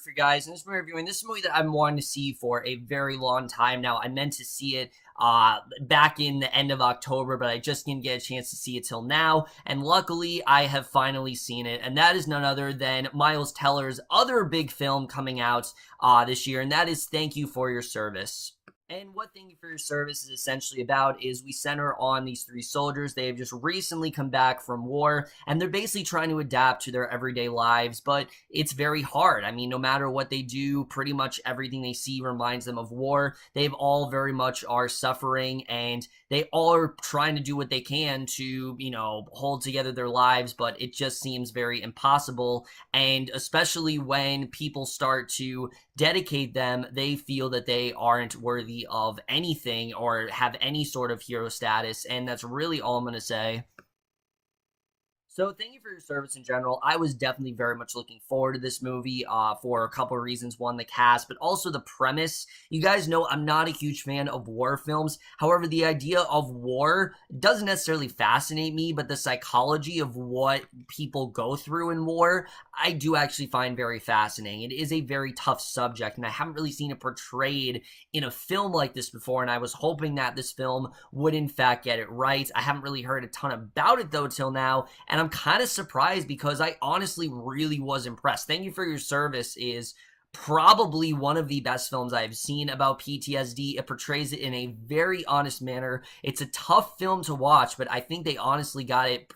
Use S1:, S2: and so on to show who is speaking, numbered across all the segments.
S1: for you guys, and this movie reviewing. This is a movie that I've wanted to see for a very long time now. I meant to see it back in the end of October, but I just didn't get a chance to see it till now, and luckily I have finally seen it, and that is none other than Miles Teller's other big film coming out this year, and that is Thank You for Your Service. And what Thank You for Your Service is essentially about is we center on these three soldiers. They have just recently come back from war, and they're basically trying to adapt to their everyday lives, but it's very hard. I mean, no matter what they do, pretty much everything they see reminds them of war. They've all very much are suffering, and they all are trying to do what they can to, hold together their lives, but it just seems very impossible. And especially when people start to dedicate them, they feel that they aren't worthy of anything or have any sort of hero status, and that's really all I'm going to say. So thank you for your service in general. I was definitely very much looking forward to this movie for a couple of reasons. One, the cast, but also the premise. You guys know I'm not a huge fan of war films. However, the idea of war doesn't necessarily fascinate me, but the psychology of what people go through in war, I do actually find very fascinating. It is a very tough subject, and I haven't really seen it portrayed in a film like this before, and I was hoping that this film would in fact get it right. I haven't really heard a ton about it though till now, and I'm kind of surprised because I honestly really was impressed. Thank You for Your Service is probably one of the best films I've seen about PTSD. It portrays it in a very honest manner. It's a tough film to watch, but I think they honestly got it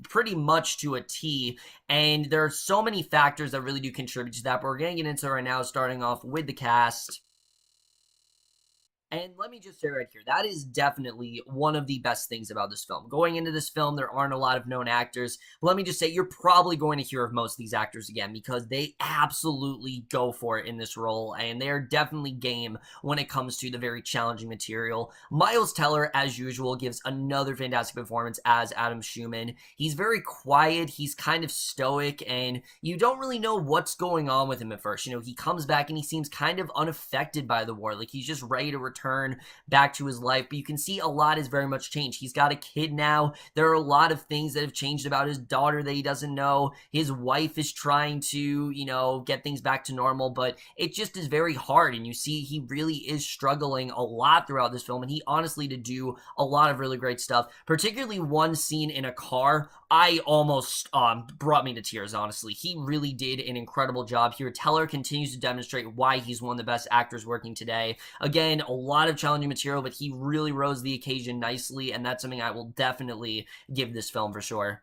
S1: pretty much to a T. And there are so many factors that really do contribute to that, but we're going to get into it right now, starting off with the cast. And let me just say right here, that is definitely one of the best things about this film. Going into this film, there aren't a lot of known actors. Let me just say, you're probably going to hear of most of these actors again because they absolutely go for it in this role, and they are definitely game when it comes to the very challenging material. Miles Teller, as usual, gives another fantastic performance as Adam Schumer. He's very quiet, he's kind of stoic, and you don't really know what's going on with him at first. He comes back and he seems kind of unaffected by the war, like he's just ready to return back to his life, but you can see a lot has very much changed. He's got a kid now. There are a lot of things that have changed about his daughter that he doesn't know. His wife is trying to, get things back to normal, but it just is very hard, and you see he really is struggling a lot throughout this film, and he honestly did do a lot of really great stuff, particularly one scene in a car. I almost brought me to tears, honestly. He really did an incredible job here. Teller continues to demonstrate why he's one of the best actors working today. Again, a lot of challenging material, but he really rose to the occasion nicely, and that's something I will definitely give this film for sure.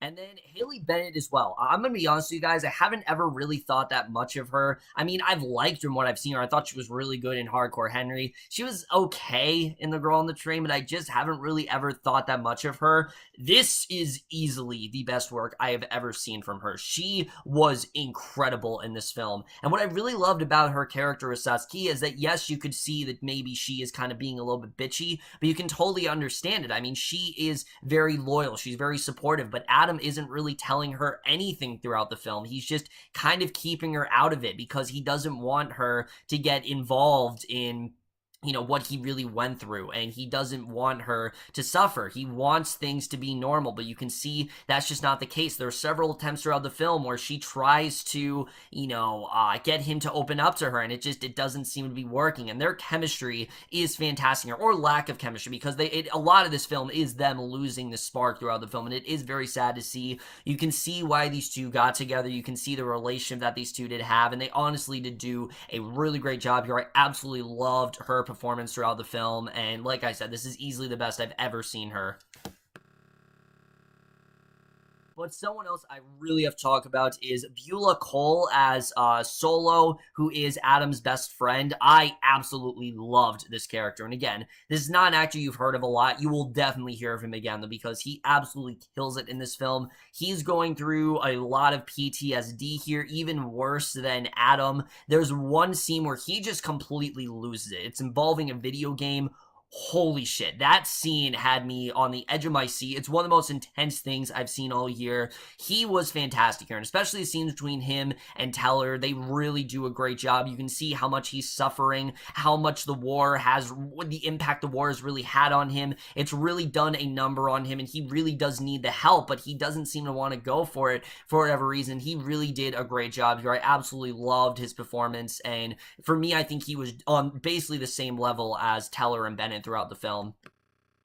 S1: And then Haley Bennett as well. I'm going to be honest with you guys, I haven't ever really thought that much of her. I mean, I've liked her from what I've seen her. I thought she was really good in Hardcore Henry. She was okay in The Girl on the Train, but I just haven't really ever thought that much of her. This is easily the best work I have ever seen from her. She was incredible in this film. And what I really loved about her character as Saskia is that, yes, you could see that maybe she is kind of being a little bit bitchy, but you can totally understand it. I mean, she is very loyal. She's very supportive, but Adam isn't really telling her anything throughout the film. He's just kind of keeping her out of it because he doesn't want her to get involved in what he really went through, and he doesn't want her to suffer. He wants things to be normal, but you can see that's just not the case. There are several attempts throughout the film where she tries to, get him to open up to her, and it doesn't seem to be working, and their chemistry is fantastic, or lack of chemistry, because a lot of this film is them losing the spark throughout the film, and it is very sad to see. You can see why these two got together. You can see the relationship that these two did have, and they honestly did do a really great job here. I absolutely loved her performance throughout the film, and like I said, this is easily the best I've ever seen her. But someone else I really have to talk about is Beulah Koale as Solo, who is Adam's best friend. I absolutely loved this character. And again, this is not an actor you've heard of a lot. You will definitely hear of him again, though, because he absolutely kills it in this film. He's going through a lot of PTSD here, even worse than Adam. There's one scene where he just completely loses it. It's involving a video game. Holy shit, that scene had me on the edge of my seat. It's one of the most intense things I've seen all year. He was fantastic here, and especially the scenes between him and Teller, they really do a great job. You can see how much he's suffering, how much the war has, what the impact the war has really had on him. It's really done a number on him, and he really does need the help, but he doesn't seem to want to go for it for whatever reason. He really did a great job here. I absolutely loved his performance, and for me, I think he was on basically the same level as Teller and Bennett throughout the film.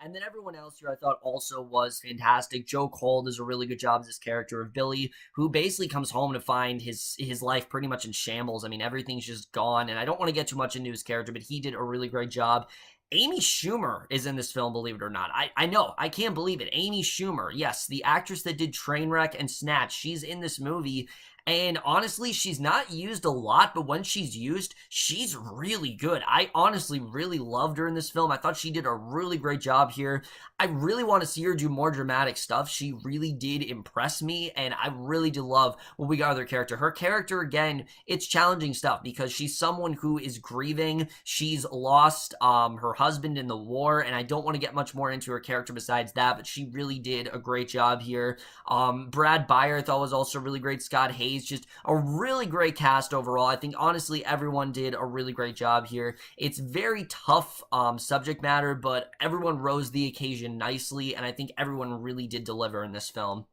S1: And then everyone else here I thought also was fantastic. Joe Cole does a really good job as this character of Billy, who basically comes home to find his life pretty much in shambles. I mean, everything's just gone, and I don't want to get too much into his character, but he did a really great job. Amy Schumer is in this film, believe it or not. I know, I can't believe it. Amy Schumer, yes, the actress that did Trainwreck and Snatch, she's in this movie. And honestly, she's not used a lot, but when she's used, she's really good. I honestly really loved her in this film. I thought she did a really great job here. I really want to see her do more dramatic stuff. She really did impress me, and I really did love what we got with her character. Her character, again, it's challenging stuff because she's someone who is grieving. She's lost her husband in the war, and I don't want to get much more into her character besides that, but she really did a great job here. Brad Byer I thought was also really great. Scott Haze, just a really great cast overall. I think honestly everyone did a really great job here. It's very tough subject matter, but everyone rose the occasion nicely, and I think everyone really did deliver in this film.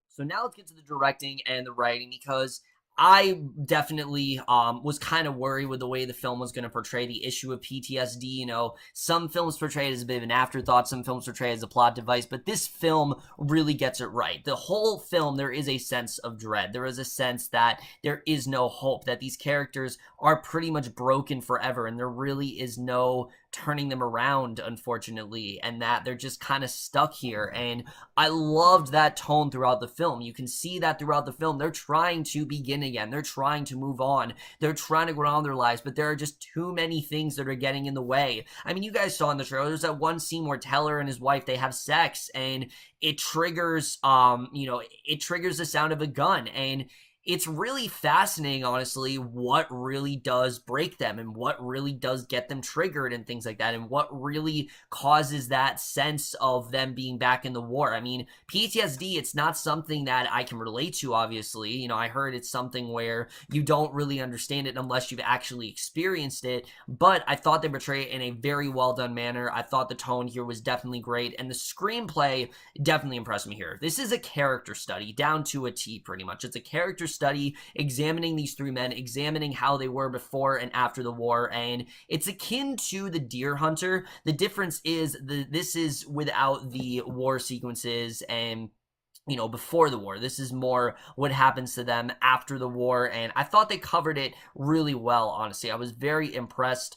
S1: So now let's get to the directing and the writing, because I definitely was kind of worried with the way the film was going to portray the issue of PTSD. You know, some films portray it as a bit of an afterthought, some films portray it as a plot device, but this film really gets it right. The whole film, there is a sense of dread. There is a sense that there is no hope, that these characters are pretty much broken forever, and there really is no turning them around, unfortunately, and that they're just kind of stuck here. And I loved that tone throughout the film. You can see that throughout the film. They're trying to begin again. They're trying to move on. They're trying to go on their lives, but there are just too many things that are getting in the way. I mean, you guys saw in the trailer, there's that one scene where Teller and his wife, they have sex, and it triggers, it triggers the sound of a gun, and it's really fascinating, honestly, what really does break them and what really does get them triggered and things like that, and what really causes that sense of them being back in the war. I mean, PTSD, it's not something that I can relate to, obviously. You know, I heard it's something where you don't really understand it unless you've actually experienced it, but I thought they portrayed it in a very well done manner. I thought the tone here was definitely great, and the screenplay definitely impressed me here. This is a character study down to a T, pretty much. It's a character study examining these three men, examining how they were before and after the war, and it's akin to The Deer Hunter. The difference is this is without the war sequences and before the war. This is more what happens to them after the war, and I thought they covered it really well, honestly. I was very impressed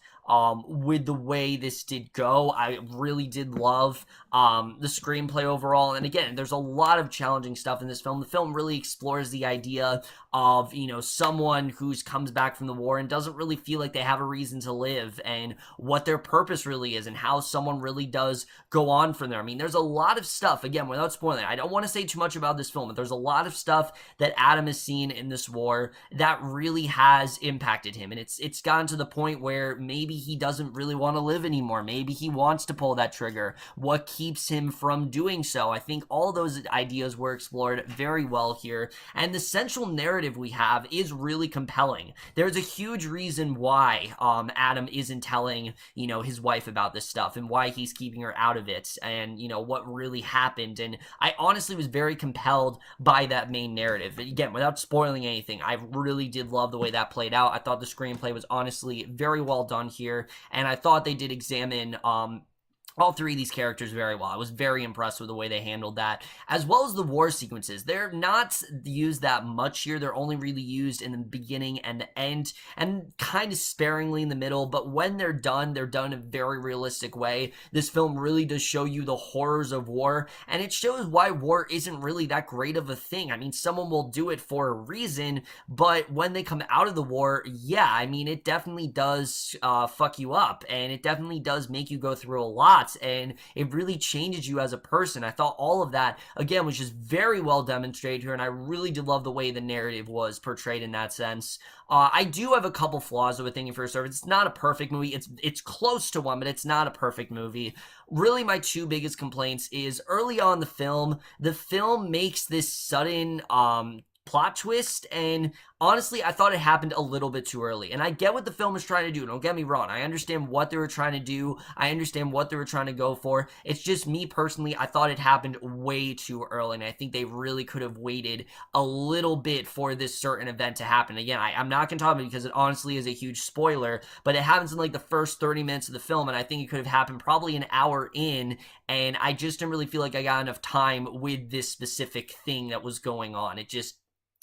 S1: with the way this did go. I really did love the screenplay overall, and again, there's a lot of challenging stuff in this film. The film really explores the idea of, someone who's comes back from the war and doesn't really feel like they have a reason to live, and what their purpose really is, and how someone really does go on from there. I mean, there's a lot of stuff, again, without spoiling it, I don't want to say too much about this film, but there's a lot of stuff that Adam has seen in this war that really has impacted him, and it's gotten to the point where maybe he doesn't really want to live anymore. Maybe he wants to pull that trigger. What keeps him from doing so? I think all those ideas were explored very well here, and the central narrative we have is really compelling. There's a huge reason why Adam isn't telling, his wife about this stuff, and why he's keeping her out of it, and, what really happened, and I honestly was very compelled by that main narrative. Again, without spoiling anything, I really did love the way that played out. I thought the screenplay was honestly very well done here, and I thought they did examine all three of these characters very well. I was very impressed with the way they handled that, as well as the war sequences. They're not used that much here. They're only really used in the beginning and the end, and kind of sparingly in the middle, but when they're done in a very realistic way. This film really does show you the horrors of war, and it shows why war isn't really that great of a thing. I mean, someone will do it for a reason, but when they come out of the war, yeah, I mean, it definitely does fuck you up, and it definitely does make you go through a lot. lot, and it really changes you as a person. I thought all of that, again, was just very well demonstrated here, and I really did love the way the narrative was portrayed in that sense. I do have a couple flaws with Thank You for Your Service. It's not a perfect movie. It's close to one, but it's not a perfect movie. Really, my two biggest complaints is early on the film makes this sudden plot twist, and honestly, I thought it happened a little bit too early. And I get what the film is trying to do. Don't get me wrong. I understand what they were trying to do. I understand what they were trying to go for. It's just me personally, I thought it happened way too early. And I think they really could have waited a little bit for this certain event to happen. Again, I'm not going to talk about it because it honestly is a huge spoiler, but it happens in like the first 30 minutes of the film. And I think it could have happened probably an hour in. And I just didn't really feel like I got enough time with this specific thing that was going on.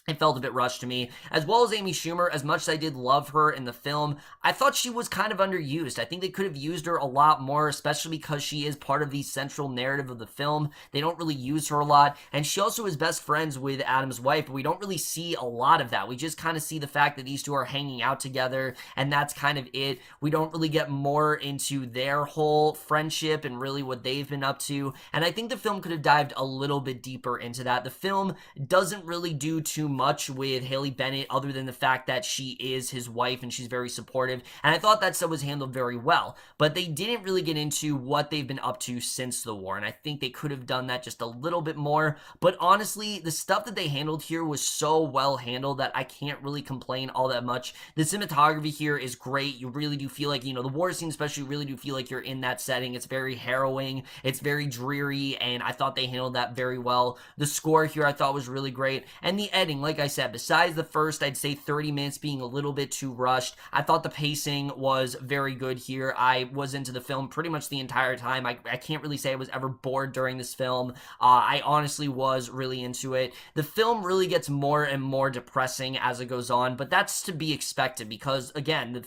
S1: It felt a bit rushed to me, as well as Amy Schumer. As much as I did love her in the film, I thought she was kind of underused. I think they could have used her a lot more, especially because she is part of the central narrative of the film. They don't really use her a lot, and she also is best friends with Adam's wife, but we don't really see a lot of that. We just kind of see the fact that these two are hanging out together, and that's kind of it. We don't really get more into their whole friendship and really what they've been up to, and I think the film could have dived a little bit deeper into that. The film doesn't really do too much with Haley Bennett other than the fact that she is his wife and she's very supportive, and I thought that stuff was handled very well, but they didn't really get into what they've been up to since the war, and I think they could have done that just a little bit more. But honestly, the stuff that they handled here was so well handled that I can't really complain all that much. The cinematography here is great. You really do feel like, the war scene especially, you really do feel like you're in that setting. It's very harrowing, it's very dreary, and I thought they handled that very well. The score here I thought was really great, and the editing, like I said, besides the first, I'd say 30 minutes being a little bit too rushed, I thought the pacing was very good here. I was into the film pretty much the entire time. I can't really say I was ever bored during this film. I honestly was really into it. The film really gets more and more depressing as it goes on, but that's to be expected because, again,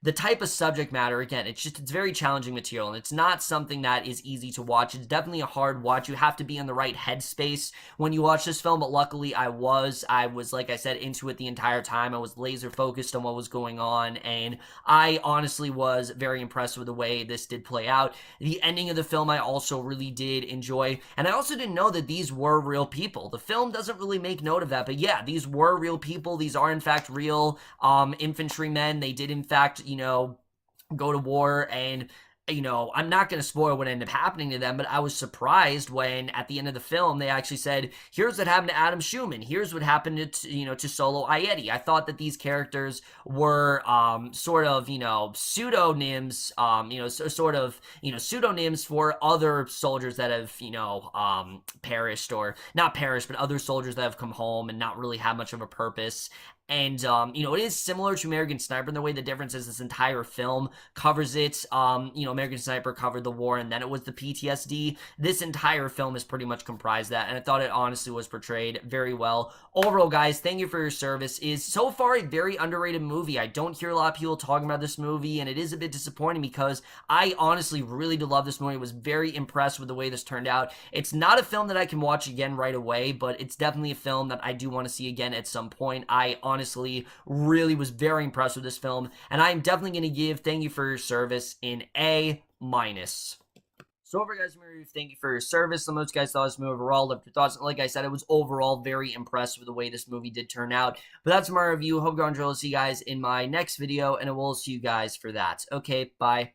S1: the type of subject matter, again, it's very challenging material, and it's not something that is easy to watch. It's definitely a hard watch. You have to be in the right headspace when you watch this film, but luckily I was, like I said, into it the entire time. I was laser focused on what was going on, and I honestly was very impressed with the way this did play out. The ending of the film I also really did enjoy, and I also didn't know that these were real people. The film doesn't really make note of that, but yeah, these were real people. These are in fact real infantrymen. They did in fact go to war, and I'm not going to spoil what ended up happening to them, but I was surprised when at the end of the film they actually said, here's what happened to Adam Schumer, here's what happened to Solo Ayeti. I thought that these characters were sort of pseudonyms, pseudonyms for other soldiers that have perished, or not perished, but other soldiers that have come home and not really have much of a purpose. And, it is similar to American Sniper in the way. The difference is this entire film covers it. American Sniper covered the war, and then it was the PTSD. This entire film is pretty much comprised that, and I thought it honestly was portrayed very well. Overall, guys, Thank You for Your Service is so far a very underrated movie. I don't hear a lot of people talking about this movie, and it is a bit disappointing because I honestly really do love this movie. I was very impressed with the way this turned out. It's not a film that I can watch again right away, but it's definitely a film that I do want to see again at some point. I honestly really was very impressed with this film, and I'm definitely going to give Thank You for Your Service an A-. So over, guys, Thank You for Your Service. Some of you guys thought this movie overall. Left your thoughts. Like I said, I was overall very impressed with the way this movie did turn out. But that's my review. Hope you enjoyed. I'll see you guys in my next video, and I will see you guys for that. Okay, bye.